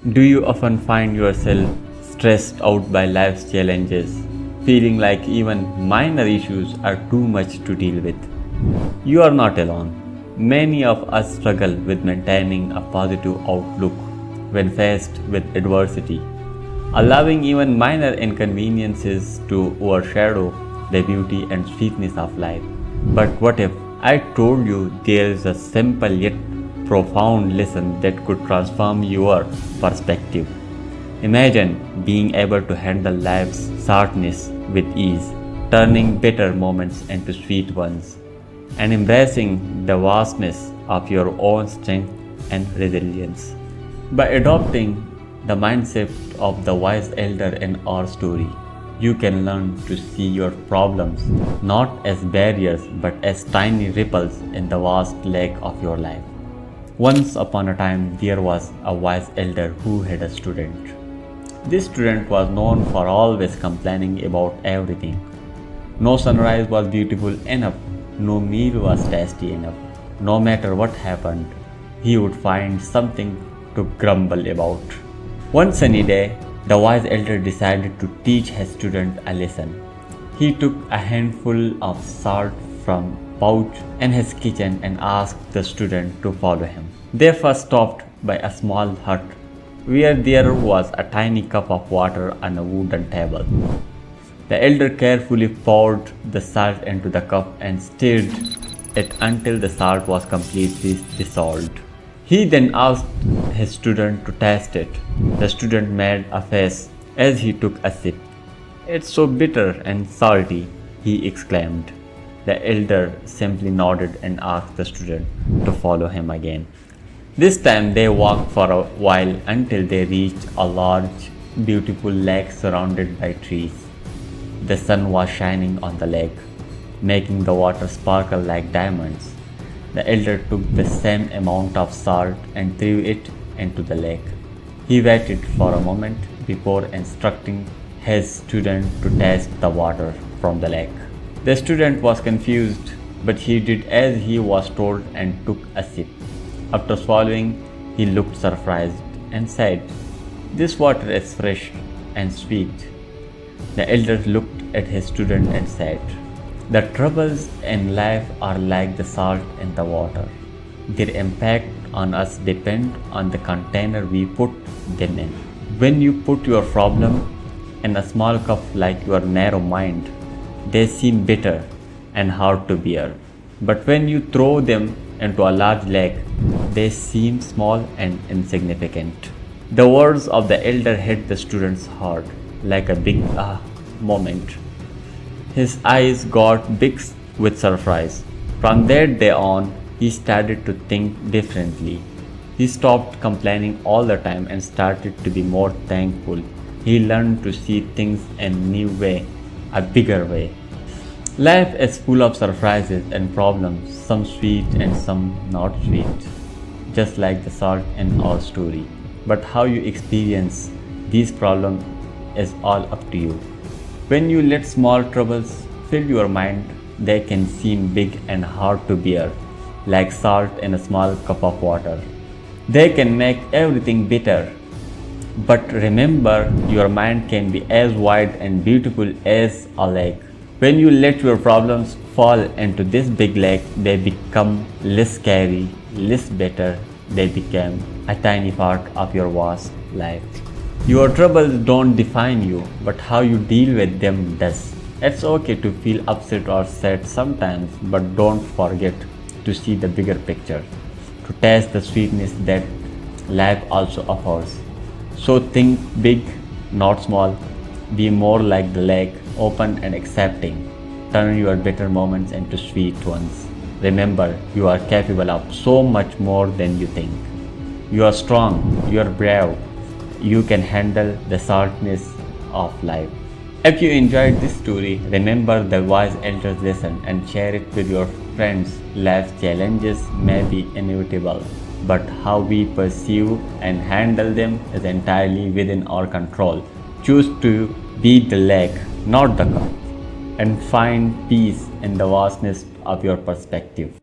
Do you often find yourself stressed out by life's challenges, feeling like even minor issues are too much to deal with? You are not alone. Many of us struggle with maintaining a positive outlook when faced with adversity, allowing even minor inconveniences to overshadow the beauty and sweetness of life. But what if I told you there is a simple yet profound lesson that could transform your perspective? Imagine being able to handle life's sadness with ease, turning bitter moments into sweet ones, and embracing the vastness of your own strength and resilience. By adopting the mindset of the wise elder in our story, you can learn to see your problems not as barriers but as tiny ripples in the vast lake of your life. Once upon a time, there was a wise elder who had a student. This student was known for always complaining about everything. No sunrise was beautiful enough, no meal was tasty enough. No matter what happened, he would find something to grumble about. One sunny day, the wise elder decided to teach his student a lesson. He took a handful of salt from pouch in his kitchen and asked the student to follow him. They first stopped by a small hut where there was a tiny cup of water on a wooden table. The elder carefully poured the salt into the cup and stirred it until the salt was completely dissolved. He then asked his student to taste it. The student made a face as he took a sip. "It's so bitter and salty," he exclaimed. The elder simply nodded and asked the student to follow him again. This time they walked for a while until they reached a large, beautiful lake surrounded by trees. The sun was shining on the lake, making the water sparkle like diamonds. The elder took the same amount of salt and threw it into the lake. He waited for a moment before instructing his student to taste the water from the lake. The student was confused, but he did as he was told and took a sip. After swallowing, he looked surprised and said, "This water is fresh and sweet." The elder looked at his student and said, "The troubles in life are like the salt in the water. Their impact on us depend on the container we put them in. When you put your problem in a small cup like your narrow mind, they seem bitter and hard to bear. But when you throw them into a large lake, they seem small and insignificant." The words of the elder hit the student's heart like a big moment. His eyes got big with surprise. From that day on, he started to think differently. He stopped complaining all the time and started to be more thankful. He learned to see things in a new way, a bigger way. Life is full of surprises and problems, some sweet and some not sweet, just like the salt in our story. But how you experience these problems is all up to you. When you let small troubles fill your mind, they can seem big and hard to bear, like salt in a small cup of water. They can make everything bitter. But remember, your mind can be as wide and beautiful as a lake. When you let your problems fall into this big lake, they become less scary, less bitter. They become a tiny part of your vast life. Your troubles don't define you, but how you deal with them does. It's okay to feel upset or sad sometimes, but don't forget to see the bigger picture, to taste the sweetness that life also offers. So think big, not small. Be more like the lake, open and accepting. Turn your bitter moments into sweet ones. Remember, you are capable of so much more than you think. You are strong, you are brave, you can handle the saltness of life. If you enjoyed this story, remember the wise elder's lesson and share it with your friends. Life's challenges may be inevitable, but how we perceive and handle them is entirely within our control. Choose to be the lake, not the cup, and find peace in the vastness of your perspective.